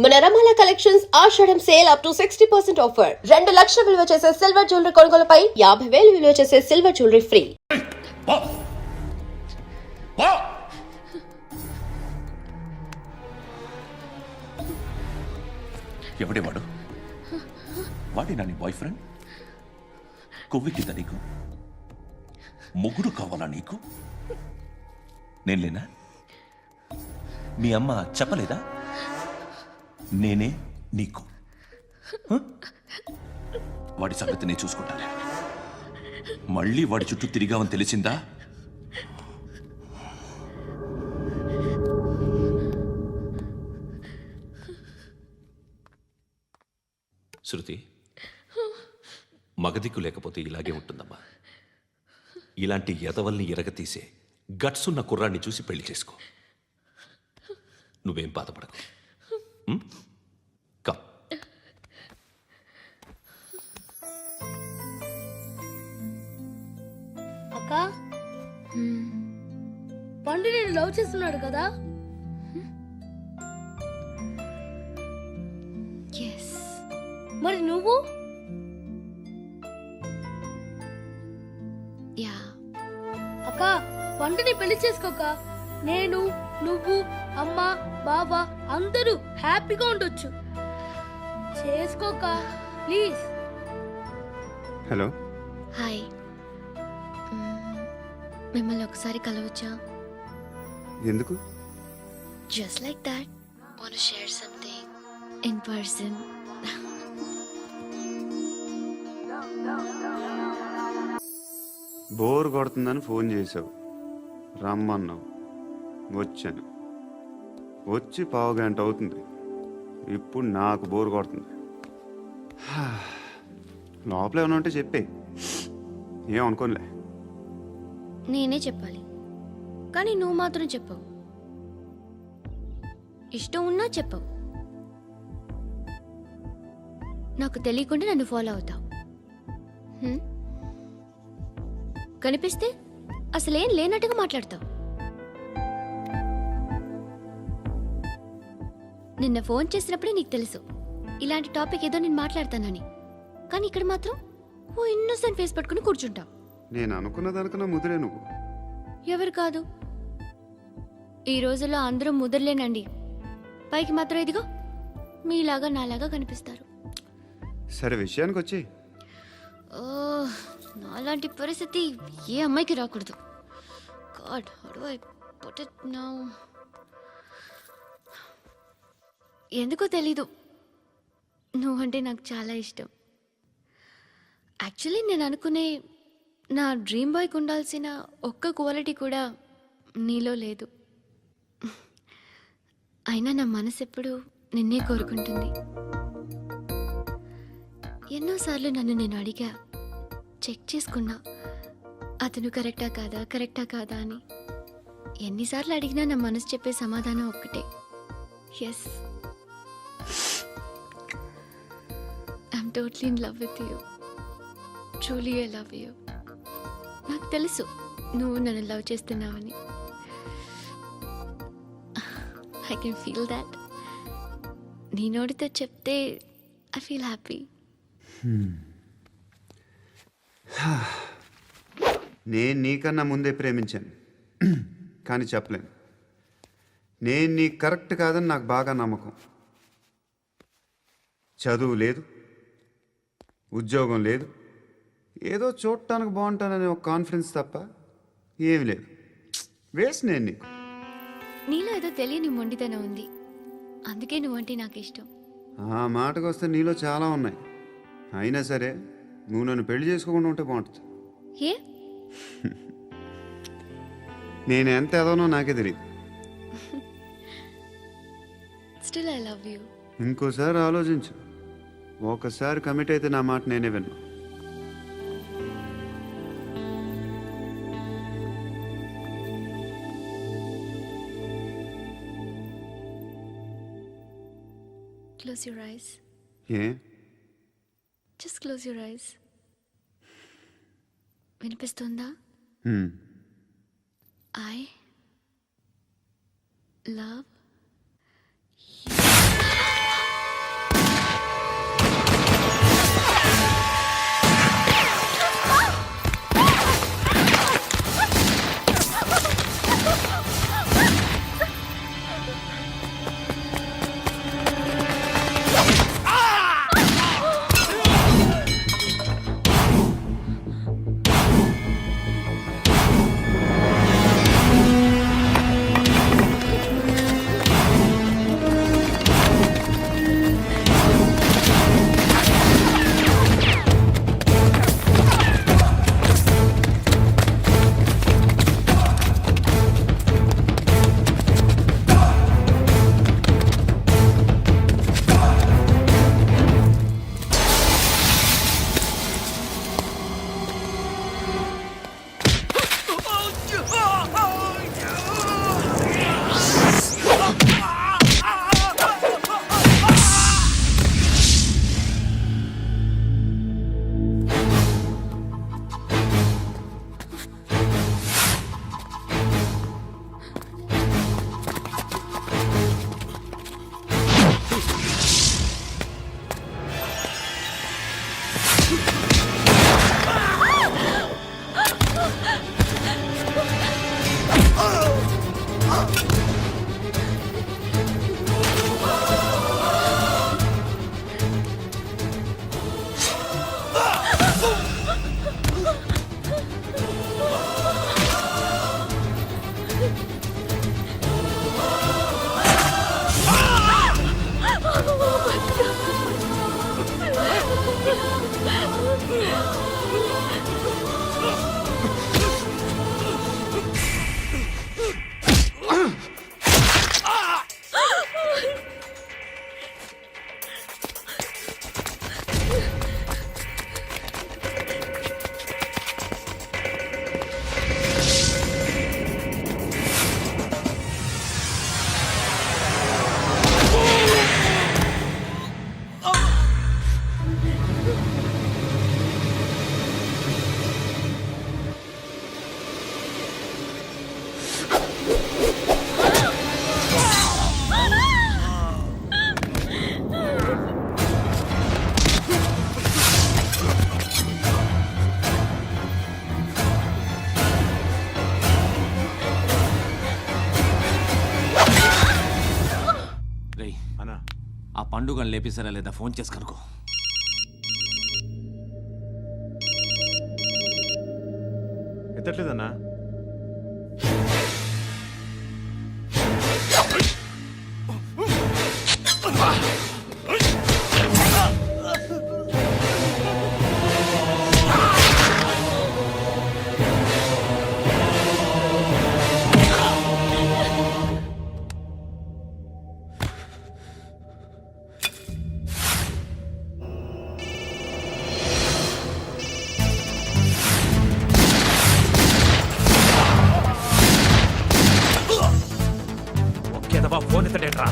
మన Ramala collections Ashadham sale up to 60% offer. 2 లక్షల విలువ చేసే సిల్వర్ జ్యువెలరీ కొనుగోలుపై 50,000 విలువ చేసే సిల్వర్ జ్యువెలరీ ఫ్రీ. ఎవడే వాడు? వాడేనా నీ బాయ్ ఫ్రెండ్? కొవ్వెక్కిందా నీకు? మొగుడు కావాలా నీకు? నేను లేనా? మీ అమ్మ చెప్పలేదా? నేనే నీకు. వాడి సంగతి నేను చూసుకుంటాను. మళ్ళీ వాడి చుట్టూ తిరిగావని తెలిసిందా? శృతి, మగదిక్కు లేకపోతే ఇలాగే ఉంటుందమ్మా. ఇలాంటి ఎదవల్ని ఎరగతీసే గట్స్ ఉన్న కుర్రాన్ని చూసి పెళ్లి చేసుకో. నువ్వేం బాధపడకు. కమ్. అక్క, పండు నేను లవ్ చేస్తున్నాడు కదా? మరి నువ్వు? అక్క, పండుని పెళ్లి చేసుకోక నేను, నువ్వు, అమ్మ, బావ అందరూ హ్యాపీగా ఉండొచ్చు. చేసుకోక ప్లీజ్. Hello, hi. మిమ్మల్ని ఒకసారి కలవచ్చా? ఎందుకు? Just like that. Want to share something in person. Bore కొడుతుందని ఫోన్ చేసావు, రమ్మన్నావు, వచ్చాను. వచ్చి పావు గంట అవుతుంది. ఇప్పుడు నాకు బోర్ కొడుతుంది. లోపల ఏమైనా ఉంటే చెప్పే, ఏమనుకోనిలే. నేనే చెప్పాలి, కానీ నువ్వు మాత్రం చెప్పవు. ఇష్టం ఉన్నా చెప్పవు. నాకు తెలియకుండా నన్ను ఫాలో అవుతావు. కనిపిస్తే అసలేం లేనట్టుగా మాట్లాడతావు. నిన్న ఫోన్ చేసినప్పుడే నీకు తెలుసు ఇలాంటి టాపిక్ ఏదో నేను మాట్లాడతానని. కానీ ఇక్కడ మాత్రం ఓ ఇన్నోసెంట్ ఫేస్ పట్టుకుని కూర్చుంటావు. నేను అనుకున్న దానికన్నా ముదిరే నువ్వు. ఎవరు కాదు, ఈ రోజుల్లో అందరూ ముదరలేనండి. పైకి మాత్రం ఇదిగో మీలాగా నాలాగా కనిపిస్తారు. సరే, విషయానికి వచ్చి. నాలాంటి పరిస్థితి ఏ అమ్మాయికి రాకూడదు. God, how do I put it now? ఎందుకో తెలీదు, నువ్వంటే నాకు చాలా ఇష్టం. యాక్చువల్లీ నేను అనుకునే నా డ్రీమ్ బాయ్కి ఉండాల్సిన ఒక్క క్వాలిటీ కూడా నీలో లేదు. అయినా నా మనసు ఎప్పుడు నిన్నే కోరుకుంటుంది. ఎన్నోసార్లు నన్ను నేను అడిగా, చెక్ చేసుకున్నా అతను కరెక్టా కాదా అని. ఎన్నిసార్లు అడిగినా నా మనసు చెప్పే సమాధానం ఒక్కటే, yes, I'm totally in love with you. Truly I love you. నాకు తెలుసు నువ్వు నన్ను లవ్ చేస్తున్నావని. I can feel that. నీ నోటితో చెప్తే ఐ ఫీల్ హ్యాపీ. నేను నీకన్నా ముందే ప్రేమించాను, కానీ చెప్పలేను. నేను నీకు కరెక్ట్ కాదని నాకు బాగా నమ్మకం. చదువు లేదు, ఉద్యోగం లేదు, ఏదో చూడటానికి బాగుంటాననే ఒక కాన్ఫిడెన్స్ తప్ప ఏమి లేదు. వేస్ట్ నేను నీకు. నీలో ఏదో తెలియని మొండితనం ఉంది, అందుకే నువ్వంటే నాకు ఇష్టం. ఆ మాటకు వస్తే నీలో చాలా ఉన్నాయి. అయినా సరే నువ్వు నన్ను పెళ్లి చేసుకోకుండా ఉంటే బాగుంటుంది. ఏ? నేను ఎంత ఎదవనో నాకే తెలియదు. Still I love you. ఇంకోసారి ఆలోచించు. ఒకసారి కమిట్ అయితే నా మాట నేనే విన్నా. Close your eyes. A? Just close your eyes. వినిపిస్తుందా? I love you. ఆ పండుగను లేపేసారా లేదా ఫోన్ చేసి కనుకో. ఎత్తట్లేదన్నా. ఒకేదవా ఫోన్ ఎత్తడేట్రా.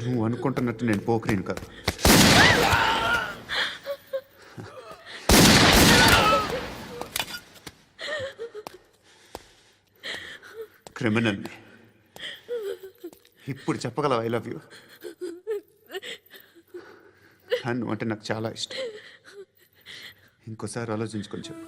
నువ్వు అనుకుంటున్నట్టు నేను పోకరీని కాదు. క్రిమినల్ని. ఇప్పుడు చెప్పగలవు ఐ లవ్ యూ. నువ్వు అంటే నాకు చాలా ఇష్టం. ఇంకోసారి ఆలోచించుకొని చెప్పు.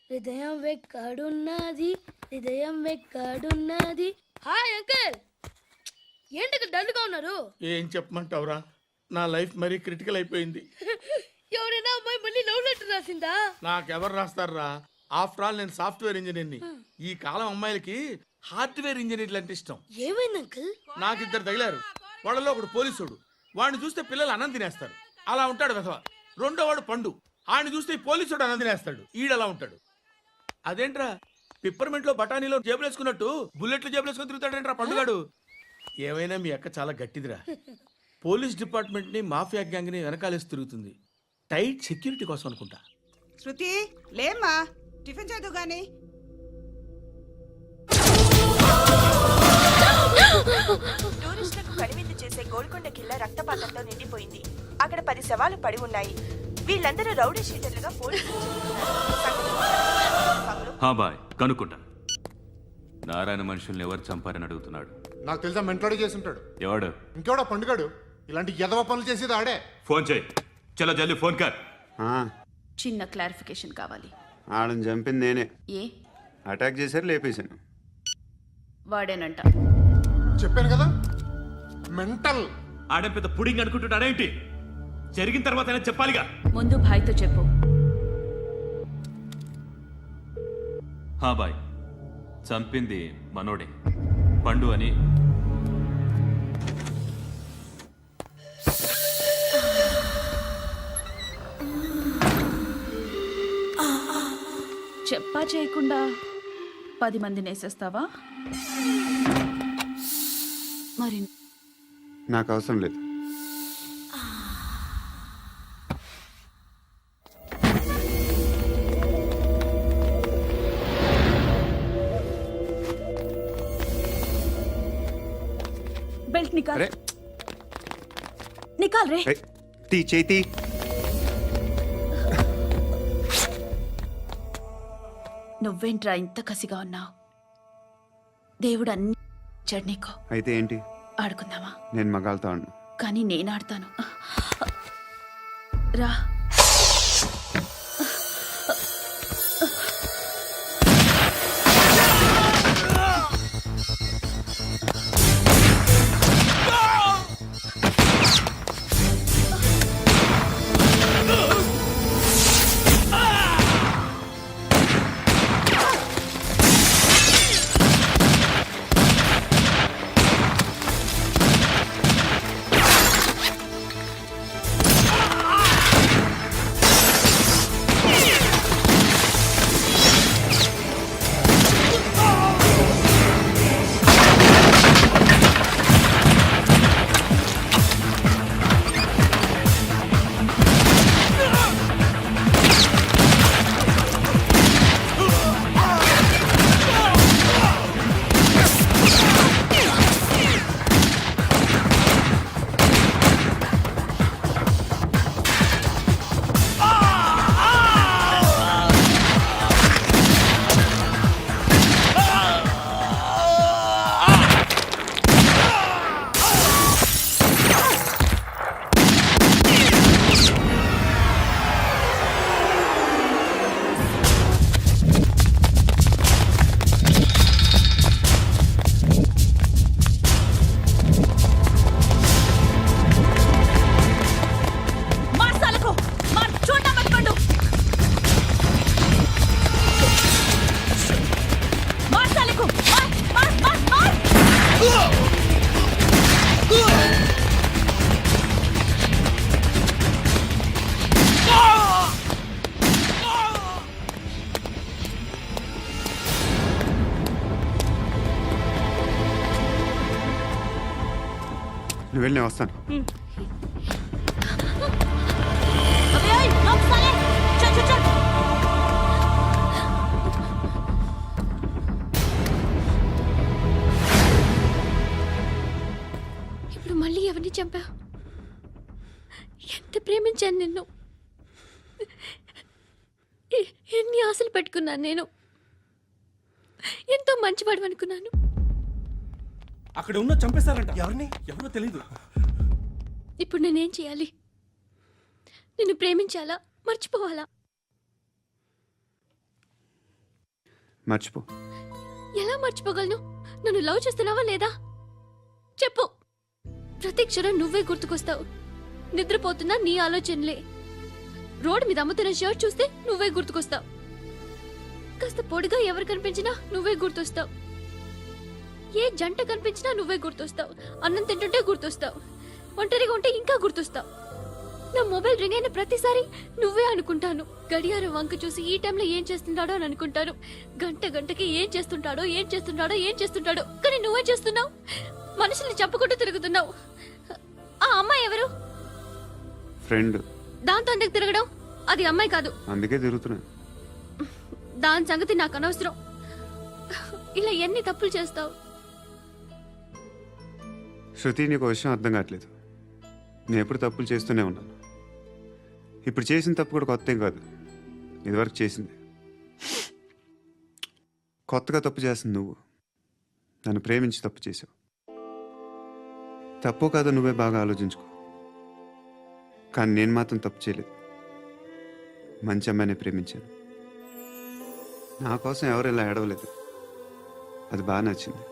హృదయం వెక్కడున్నది, హృదయం వెక్కడున్నది. హాయ్ అంకుల్, ఏంటి డల్గా ఉన్నారు? ఏం చెప్పమంటావురా, నా లైఫ్ మరీ క్రిటికల్ అయిపోయింది. ఎవరైనా అమ్మాయి మళ్ళీ లవ్ లెటర్ రాసిందా? నాకెవరు రాస్తారా? ఆఫ్టర్ ఆల్ నేను సాఫ్ట్వేర్ ఇంజనీర్ని. ఈ కాలం అమ్మాయిలకి హార్డ్వేర్ ఇంజనీర్లు అంటే ఇష్టం. ఏమైంది అంకుల్? నాకు ఇద్దరు తగిలారు. వాళ్ళలో ఒకడు పోలీసుడు. వాడిని చూస్తే పిల్లలు అన్నం తినేస్తారు, అలా ఉంటాడు వెధవ. రెండో వాడు పండు. ఆయన చూస్తే ఈ పోలీసుడు అన్నం తినేస్తాడు, ఈడలా ఉంటాడు. అదేంట్రా పిప్పర్మెంట్ లో బఠానీలో జేబులు వేసుకున్నట్టు బుల్లెట్లు జేబులు వేసుకుని తిరుగుతాడేంట్రా పండుగాడు. ఏమైనా మీ అక్క చాలా గట్టిదిరా. పోలీస్ డిపార్ట్మెంట్ ని మాఫియా గ్యాంగ్ ని వెనకాలేసి తిరుగుతుంది. టైట్ సెక్యూరిటీ కోసం అనుకుంటా. శృతి లేమ్మా, టిఫిన్ చేద్దు గాని. టూరిస్టులకు కనువిందు చేసే గోల్కొండ కిల్లా రక్తపాతంతో నిండిపోయింది. అక్కడ 10 శవాలు పడి ఉన్నాయి. వీళ్ళందరూ రౌడీ షీటర్లుగా పోలీసులు బాయ్ కనుక్కుంటా. నారాయణ మనుషుల్ని ఎవరు చంపారని అడుగుతున్నాడు. నాకు తెలుసా మెంటోడి చేసి ఉంటాడు. ఎవడు? ఇంకెవడా పండుగాడు. ఇలాంటి ఎదవ పనులు చేసేది ఆడే. ఫోన్ చేయి. చలో జల్లి ఫోన్ కర్. చిన్న క్లారిఫికేషన్ కావాలి. ఆడని చంపింది నేనే. ఏ అటాక్ చేశారు, లేపేశాను. వాడేనంట. చెప్పాను కదా మెంటల్. ఆడే పెద్ద పుడింగ్ అనుకుంటున్నాడేంటి? జరిగిన తర్వాత అయినా చెప్పాలిగా. ముందు భాయ్తో చెప్పు. బాయ్ చంపింది మనోడే, పండు అని. చెప్పా చేయకుండా 10 మందిని వేసేస్తావా? మరి నాకు అవసరం లేదు. బెల్ట్ నికాల్. అరే నికాల్ రే. తీ చేతి. నువ్వేంట్రా ఇంత కసిగా ఉన్నావు? దేవుడు అన్ని ఇచ్చాడు నీకు. అయితే ఏంటి? ఆడుకుందామా? నేను మగాళ్ళతో ఆడను. కానీ నేను ఆడతాను. రా. నువ్వు వెళ్ళి నేను వస్తాను. ఇప్పుడు మళ్ళీ ఎవరిని చంపా? ఎంత ప్రేమించాను నిన్ను, ఎన్ని ఆశలు పెట్టుకున్నాను నేను. ఎంతో మంచివాడు అనుకున్నాను. అక్కడ ఉన్న చంపేశారంట. ఎవరిని? ఎవరో తెలీదు. ఇప్పుడు నేనేం చేయాలి? నిన్ను ప్రేమించాలా, మర్చిపోవాలా? మర్చిపో. ఎలా మర్చిపోగలను? నన్ను లవ్ చేస్తున్నావా లేదా చెప్పు. ప్రతి క్షణం నువ్వే గుర్తుకొస్తావు. నిద్రపోతున్నా నీ ఆలోచనలే. రోడ్డు మీద అమ్ముతున్న షర్ట్ చూస్తే నువ్వే గుర్తుకొస్తావు. కాస్త పొడిగా ఎవరు కనిపించినా నువ్వే గుర్తొస్తావు. ఏ జంట కనిపించినా నువ్వే గుర్తొస్తావు. అన్నం తింటుంటే గుర్తొస్తావు. ఒంటరిగా ఉంటే ఇంకా గుర్తొస్తావు. నా మొబైల్ రింగ్ అయిన ప్రతిసారి నువ్వే అనుకుంటాను. గడియారం వంక చూసి ఈ టైంలో ఏం చేస్తుంటాడో అని అనుకుంటాను. గంట గంటకి ఏం చేస్తుంటాడో కానీ నువ్వే చేస్తున్నావు. మనుషుల్ని చంపుకుంటూ తిరుగుతున్నావు. ఆ అమ్మాయి ఎవరు? ఫ్రెండ్. దాంతో ఎందుకు తిరగడం? అది అమ్మాయి కాదు. అందుకే తిరుగుతున్నా. దాని సంగతి నాకు అనవసరం. ఇలా ఎన్ని తప్పులు చేస్తావు? శృతి, నీకు విషయం అర్థం కావట్లేదు. నేను ఎప్పుడు తప్పులు చేస్తూనే ఉన్నాను. ఇప్పుడు చేసిన తప్పు కూడా కొత్త ఏం కాదు, ఇదివరకు చేసింది. కొత్తగా తప్పు చేస్తుంది నువ్వు. నన్ను ప్రేమించి తప్పు చేసావు. తప్పు కాదో నువ్వే బాగా ఆలోచించుకో. కానీ నేను మాత్రం తప్పు చేయలేదు. మంచి అమ్మాయిని ప్రేమించాను. నా కోసం ఎవరు ఇలా ఏడవలేదు. అది బాగా నచ్చింది.